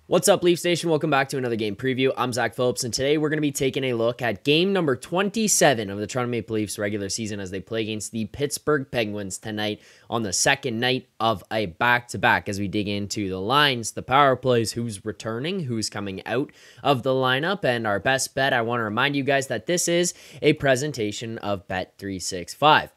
What's up, Leafs Nation? Welcome back to another game preview. I'm Zach Phillips, and today we're going to be taking a look at game number 27 of the Toronto Maple Leafs regular season as they play against the Pittsburgh Penguins tonight on the second night of a back-to-back as we dig into the lines, the power plays, who's returning, who's coming out of the lineup, and our best bet. I want to remind you guys that this is a presentation of Bet365.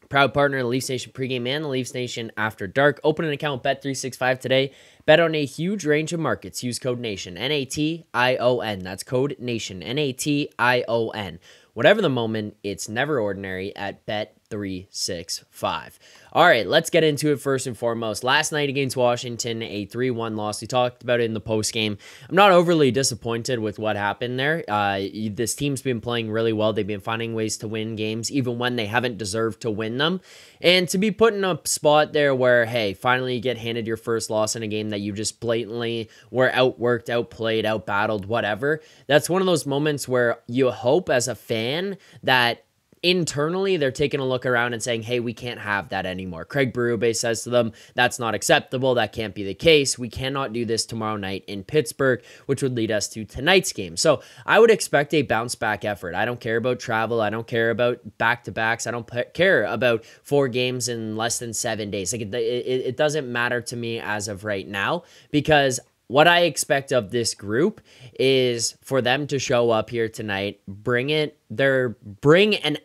Proud partner of the Leafs Nation pregame and the Leafs Nation after dark. Open an account with Bet365 today. Bet on a huge range of markets. Use code NATION, N-A-T-I-O-N. That's code NATION, N-A-T-I-O-N. Whatever the moment, it's never ordinary at Bet365. All right, let's get into it first and foremost. Last night against Washington, a 3-1 loss. We talked about it in the postgame. I'm not overly disappointed with what happened there. This team's been playing really well. They've been finding ways to win games, even when they haven't deserved to win them. And to be put in a spot there where, hey, finally you get handed your first loss in a game that you just blatantly were outworked, outplayed, outbattled, whatever. That's one of those moments where you hope as a fan that internally they're taking a look around and saying, hey, we can't have that anymore. Craig Berube says to them, that's not acceptable. That can't be the case. We cannot do this tomorrow night in Pittsburgh, which would lead us to tonight's game. So I would expect a bounce back effort. I don't care about travel. I don't care about back-to-backs. I don't care about 4 games in less than 7 days. Like it doesn't matter to me as of right now, because what I expect of this group is for them to show up here tonight, bring an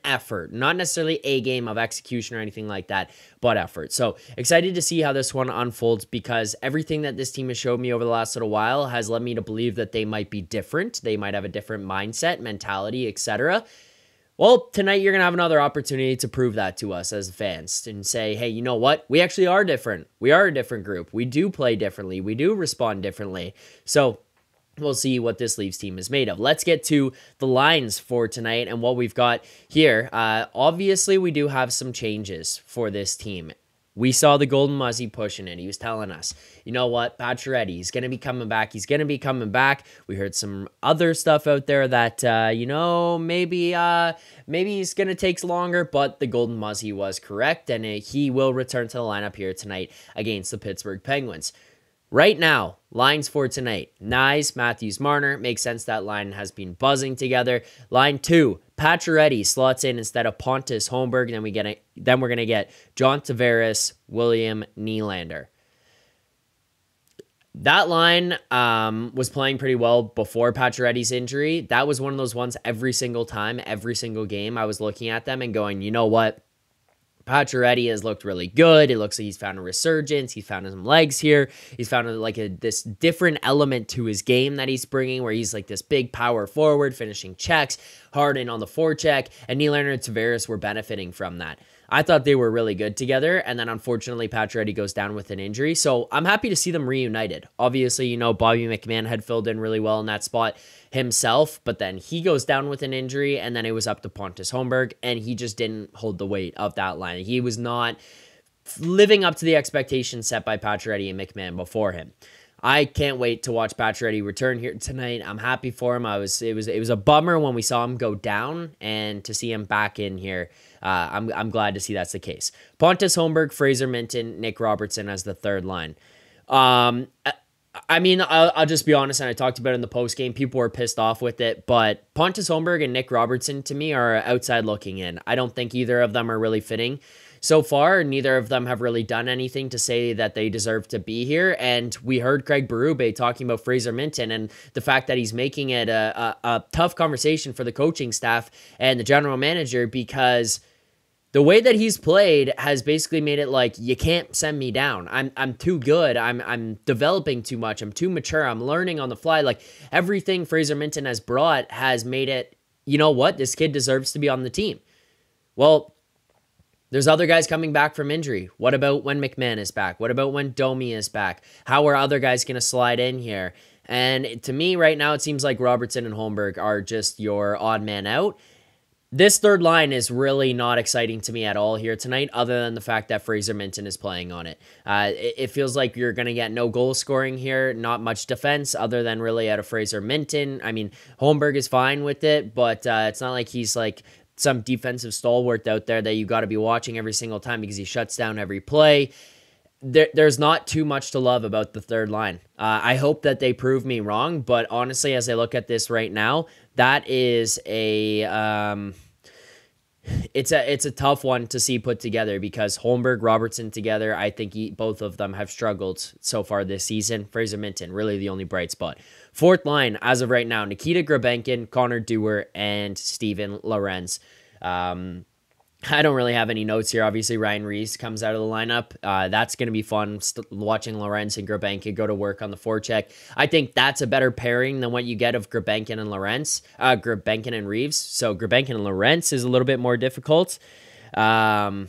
effort, not necessarily a game of execution or anything like that, but effort. So excited to see how this one unfolds, because everything that this team has showed me over the last little while has led me to believe that they might be different. They might have a different mindset, mentality, etc. Well, tonight you're going to have another opportunity to prove that to us as fans and say, hey, you know what? We actually are different. We are a different group. We do play differently. We do respond differently. So we'll see what this Leafs team is made of. Let's get to the lines for tonight and what we've got here. Obviously, we do have some changes for this team. We saw the Golden Muzzy pushing it. He was telling us, you know what, Pacioretty, he's going to be coming back. He's going to be coming back. We heard some other stuff out there that, maybe he's going to take longer, but the Golden Muzzy was correct, and he will return to the lineup here tonight against the Pittsburgh Penguins. Right now, lines for tonight: Knies, Matthews, Marner. Makes sense that line has been buzzing together. Line 2, Pacioretty slots in instead of Pontus Holmberg. Then we're gonna get John Tavares, William Nylander. That line was playing pretty well before Pacioretty's injury. That was one of those ones every single time, every single game, I was looking at them and going, you know what? Pacioretty has looked really good. It looks like he's found a resurgence. He's found some legs here. He's found this different element to his game that he's bringing, where he's like this big power forward, finishing checks, hard in on the forecheck, and Nylander and Tavares were benefiting from that. I thought they were really good together, and then unfortunately Pacioretty goes down with an injury, so I'm happy to see them reunited. Obviously, Bobby McMann had filled in really well in that spot himself, but then he goes down with an injury, and then it was up to Pontus Holmberg, and he just didn't hold the weight of that line. He was not living up to the expectations set by Pacioretty and McMann before him. I can't wait to watch Pacioretty return here tonight. I'm happy for him. It was a bummer when we saw him go down, and to see him back in here, I'm glad to see that's the case. Pontus Holmberg, Fraser Minten, Nick Robertson as the third line. I'll just be honest, and I talked about it in the postgame. People were pissed off with it, but Pontus Holmberg and Nick Robertson, to me, are outside looking in. I don't think either of them are really fitting. So far, neither of them have really done anything to say that they deserve to be here, and we heard Craig Berube talking about Fraser Minten and the fact that he's making it a tough conversation for the coaching staff and the general manager, because the way that he's played has basically made it like, you can't send me down. I'm too good. I'm developing too much. I'm too mature. I'm learning on the fly. Like, everything Fraser Minten has brought has made it, you know what, this kid deserves to be on the team. Well, there's other guys coming back from injury. What about when McMahon is back? What about when Domi is back? How are other guys going to slide in here? And to me right now, it seems like Robertson and Holmberg are just your odd man out. This third line is really not exciting to me at all here tonight, other than the fact that Fraser Minten is playing on it. It feels like you're going to get no goal scoring here, not much defense other than really out of Fraser Minten. I mean, Holmberg is fine with it, but it's not like he's like some defensive stalwart out there that you got to be watching every single time because he shuts down every play. there's not too much to love about the third line. I hope that they prove me wrong, but honestly, as I look at this right now, that is it's a tough one to see put together because Holmberg, Robertson together, I think both of them have struggled so far this season. Fraser Minten, really the only bright spot. Fourth line, as of right now, Nikita Grabenkin, Connor Dewar, and Steven Lorenz. I don't really have any notes here. Obviously, Ryan Reeves comes out of the lineup. That's going to be fun watching Lorenz and Grabenkin go to work on the forecheck. I think that's a better pairing than what you get of Grabenkin and Grabenkin and Reeves. So Grabenkin and Lorenz is a little bit more difficult. Yeah,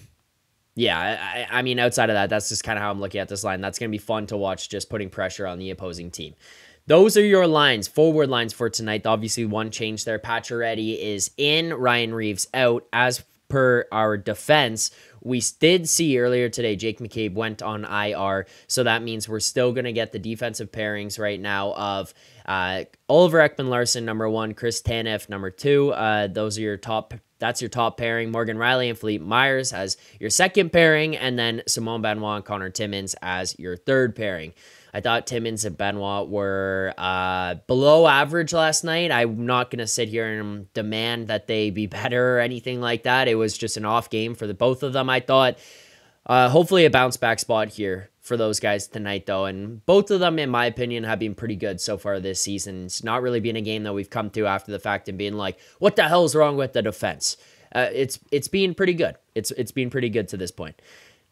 I mean, outside of that, that's just kind of how I'm looking at this line. That's going to be fun to watch, just putting pressure on the opposing team. Those are your lines, forward lines for tonight. Obviously, one change there. Pacioretty is in, Ryan Reeves out. As per our defense, we did see earlier today Jake McCabe went on IR, so that means we're still going to get the defensive pairings right now of Oliver Ekman-Larsson, number 1, Chris Tanev, number 2. Those are your top. That's your top pairing. Morgan Rielly and Philippe Myers as your second pairing, and then Simon Benoit and Connor Timmins as your third pairing. I thought Timmins and Benoit were below average last night. I'm not going to sit here and demand that they be better or anything like that. It was just an off game for the both of them, I thought. Hopefully a bounce back spot here for those guys tonight, though. And both of them, in my opinion, have been pretty good so far this season. It's not really been a game that we've come to after the fact and being like, what the hell's wrong with the defense? It's been pretty good. It's been pretty good to this point.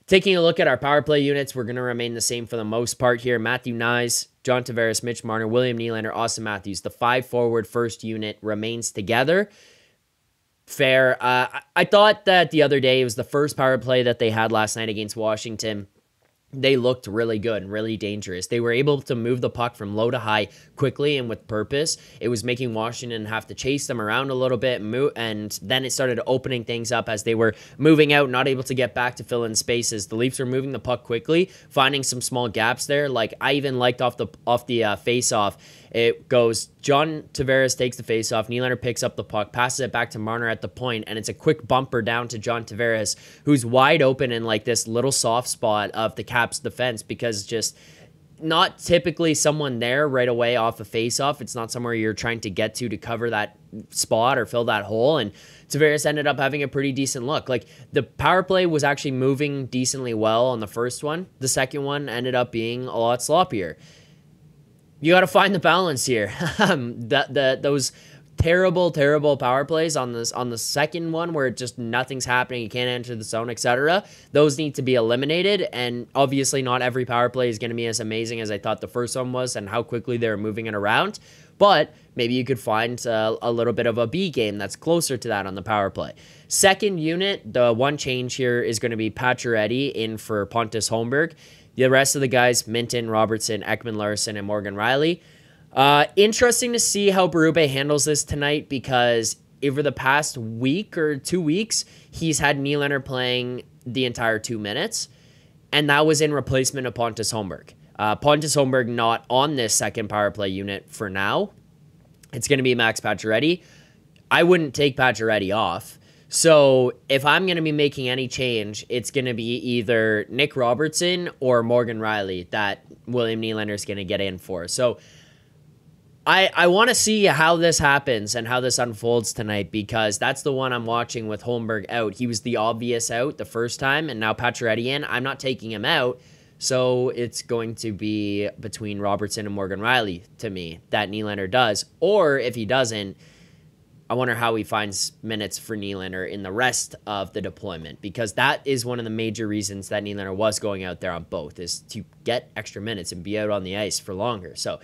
Taking a look at our power play units, we're going to remain the same for the most part here. Matthew Knies, John Tavares, Mitch Marner, William Nylander, Austin Matthews. The 5-forward first unit remains together. Fair. I thought that the other day, it was the first power play that they had last night against Washington. They looked really good and really dangerous. They were able to move the puck from low to high quickly and with purpose. It was making Washington have to chase them around a little bit, and then it started opening things up as they were moving out, not able to get back to fill in spaces. The Leafs were moving the puck quickly, finding some small gaps there. Like, I even liked off the face-off. It goes, John Tavares takes the faceoff, Nylander picks up the puck, passes it back to Marner at the point, and it's a quick bumper down to John Tavares, who's wide open in like this little soft spot of the Caps defense, because just not typically someone there right away off a faceoff. It's not somewhere you're trying to get to cover that spot or fill that hole, and Tavares ended up having a pretty decent look. Like, the power play was actually moving decently well on the first one. The second one ended up being a lot sloppier. You got to find the balance here. Those terrible power plays on the second one where just nothing's happening, you can't enter the zone, etc. Those need to be eliminated, and obviously not every power play is going to be as amazing as I thought the first one was and how quickly they were moving it around. But maybe you could find a little bit of a B game that's closer to that on the power play. Second unit, the one change here is going to be Pacioretty in for Pontus Holmberg. The rest of the guys, Minten, Robertson, Ekman-Larsson, and Morgan Rielly. Interesting to see how Berube handles this tonight, because over the past week or 2 weeks, he's had Nylander playing the entire 2 minutes, and that was in replacement of Pontus Holmberg. Pontus Holmberg not on this second power play unit for now. It's going to be Max Pacioretty. I wouldn't take Pacioretty off. So if I'm going to be making any change, it's going to be either Nick Robertson or Morgan Rielly that William Nylander is going to get in for. So I want to see how this happens and how this unfolds tonight, because that's the one I'm watching with Holmberg out. He was the obvious out the first time, and now Pacioretty in. I'm not taking him out. So it's going to be between Robertson and Morgan Rielly to me that Nylander does. Or if he doesn't, I wonder how he finds minutes for Nylander in the rest of the deployment, because that is one of the major reasons that Nylander was going out there on both, is to get extra minutes and be out on the ice for longer. So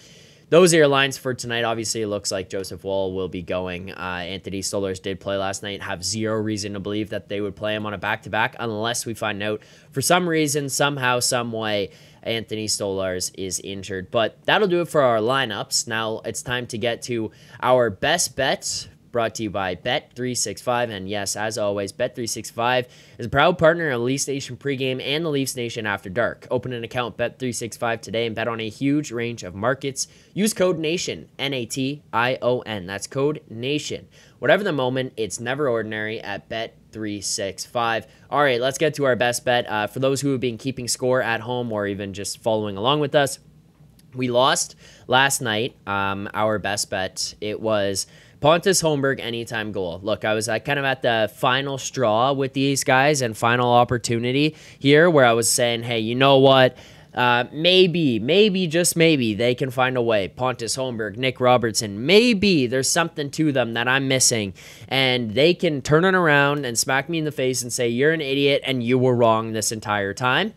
those are your lines for tonight. Obviously, it looks like Joseph Woll will be going. Anthony Stolarz did play last night. Have zero reason to believe that they would play him on a back-to-back unless we find out for some reason, somehow, some way, Anthony Stolarz is injured. But that'll do it for our lineups. Now it's time to get to our best bets, brought to you by Bet365. And yes, as always, Bet365 is a proud partner of Leafs Nation pregame and the Leafs Nation after dark. Open an account Bet365 today and bet on a huge range of markets. Use code NATION, N-A-T-I-O-N. That's code NATION. Whatever the moment, it's never ordinary at Bet365. Bet365. All right, let's get to our best bet. For those who have been keeping score at home or even just following along with us, we lost last night. Our best bet, it was Pontus Holmberg anytime goal. Look, I was kind of at the final straw with these guys and final opportunity here where I was saying, hey, you know what? Maybe, just maybe, they can find a way. Pontus Holmberg, Nick Robertson, maybe there's something to them that I'm missing, and they can turn it around and smack me in the face and say, you're an idiot and you were wrong this entire time.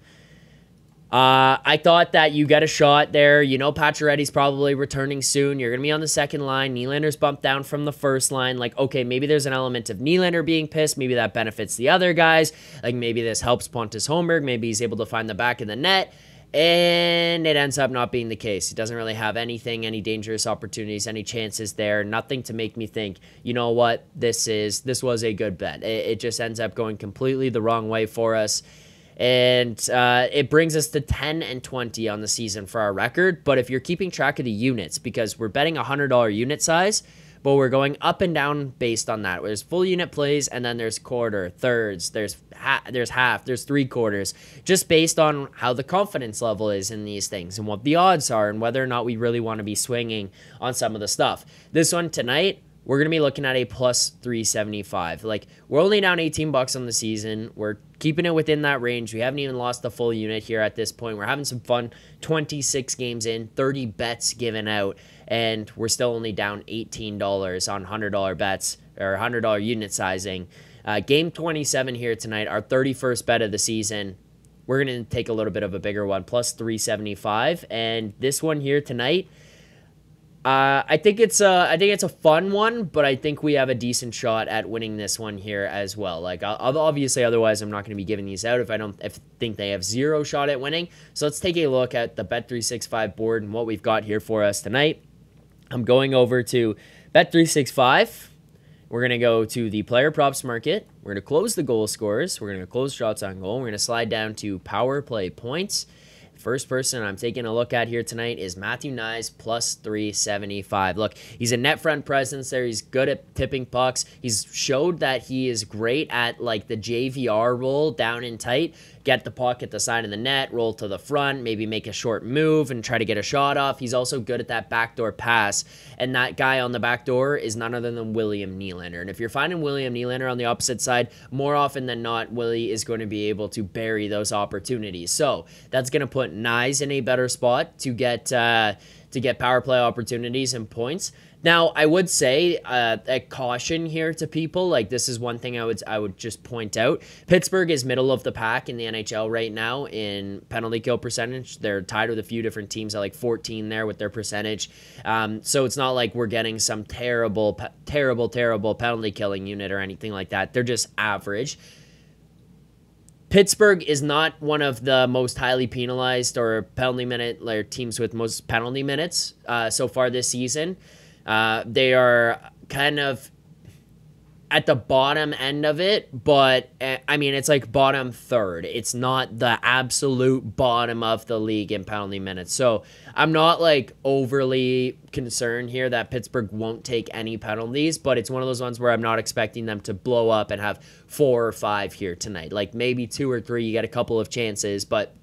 I thought that you get a shot there. You know, Pacioretty's probably returning soon. You're going to be on the second line. Nylander's bumped down from the first line. Like, okay, maybe there's an element of Nylander being pissed. Maybe that benefits the other guys. Like, maybe this helps Pontus Holmberg. Maybe he's able to find the back of the net. And it ends up not being the case. He doesn't really have anything, any dangerous opportunities, any chances there. Nothing to make me think, you know what, this was a good bet. It just ends up going completely the wrong way for us. And it brings us to 10-20 on the season for our record. But if you're keeping track of the units, because we're betting $100 unit size, but we're going up and down based on that. There's full unit plays, and then there's quarter, thirds, there's half, there's three quarters, just based on how the confidence level is in these things and what the odds are and whether or not we really want to be swinging on some of the stuff. This one tonight, we're going to be looking at a plus 375. Like, we're only down $18 on the season. We're keeping it within that range. We haven't even lost the full unit here at this point. We're having some fun. 26 games in, 30 bets given out, and we're still only down $18 on $100 bets or $100 unit sizing. Game 27 here tonight, our 31st bet of the season. We're going to take a little bit of a bigger one, plus 375. And this one here tonight, I think it's a fun one, but I think we have a decent shot at winning this one here as well. Like, obviously, otherwise I'm not going to be giving these out if I think they have zero shot at winning. So let's take a look at the Bet365 board and what we've got here for us tonight. I'm going over to Bet365. We're going to go to the player props market. We're going to close the goal scorers. We're going to close shots on goal. We're going to slide down to power play points. First person I'm taking a look at here tonight is Matthew Knies, plus 375. Look, he's a net front presence there. He's good at tipping pucks. He's showed that he is great at, like, the JVR role down in tight. Get the puck at the side of the net, roll to the front, maybe make a short move and try to get a shot off. He's also good at that backdoor pass, and that guy on the back door is none other than William Nylander. And if you're finding William Nylander on the opposite side, more often than not, Willie is going to be able to bury those opportunities. So that's going to put Knies in a better spot to get power play opportunities and points. Now, I would say a caution here to people. Like, this is one thing I would just point out. Pittsburgh is middle of the pack in the NHL right now in penalty kill percentage. They're tied with a few different teams at like 14 there with their percentage. So it's not like we're getting some terrible penalty killing unit or anything like that. They're just average. Pittsburgh is not one of the most highly penalized or penalty minute teams with most penalty minutes so far this season. They are kind of at the bottom end of it, but I mean, it's like bottom third. It's not the absolute bottom of the league in penalty minutes. So I'm not like overly concerned here that Pittsburgh won't take any penalties, but it's one of those ones where I'm not expecting them to blow up and have 4 or 5 here tonight. Like maybe 2 or 3, you get a couple of chances, but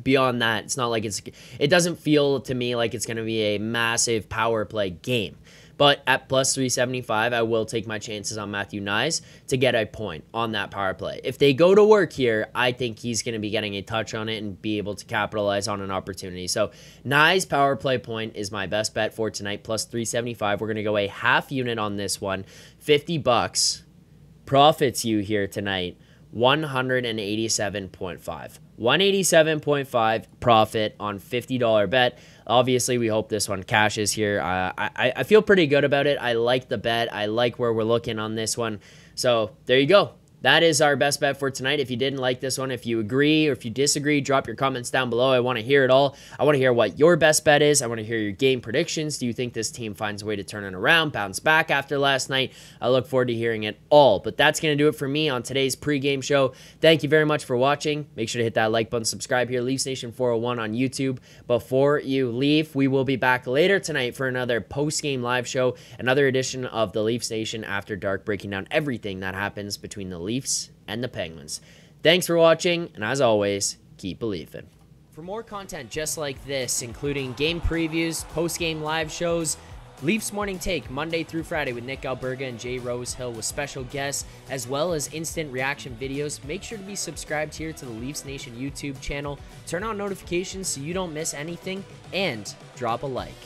beyond that, it's not like it doesn't feel to me like it's going to be a massive power play game. But at plus 375, I will take my chances on Matthew Knies to get a point on that power play. If they go to work here, I think he's going to be getting a touch on it and be able to capitalize on an opportunity. So Knies power play point is my best bet for tonight, plus 375. We're going to go a half unit on this one. $50 profits you here tonight. 187.5. 187.5 profit on $50 bet. Obviously, we hope this one cashes here. I feel pretty good about it. I like the bet. I like where we're looking on this one. So there you go. That is our best bet for tonight. If you didn't like this one, if you agree or if you disagree, drop your comments down below. I want to hear it all. I want to hear what your best bet is. I want to hear your game predictions. Do you think this team finds a way to turn it around, bounce back after last night? I look forward to hearing it all. But that's going to do it for me on today's pregame show. Thank you very much for watching. Make sure to hit that like button, subscribe here, Leafs Nation 401 on YouTube. Before you leave, we will be back later tonight for another post-game live show, another edition of the Leafs Nation After Dark, breaking down everything that happens between the Leafs and the Penguins. Thanks for watching, and as always, keep believing. For more content just like this, including game previews, post-game live shows, Leafs Morning Take Monday through Friday with Nick Alberga and Jay Rosehill with special guests, as well as instant reaction videos, make sure to be subscribed here to the Leafs Nation YouTube channel. Turn on notifications so you don't miss anything, and drop a like.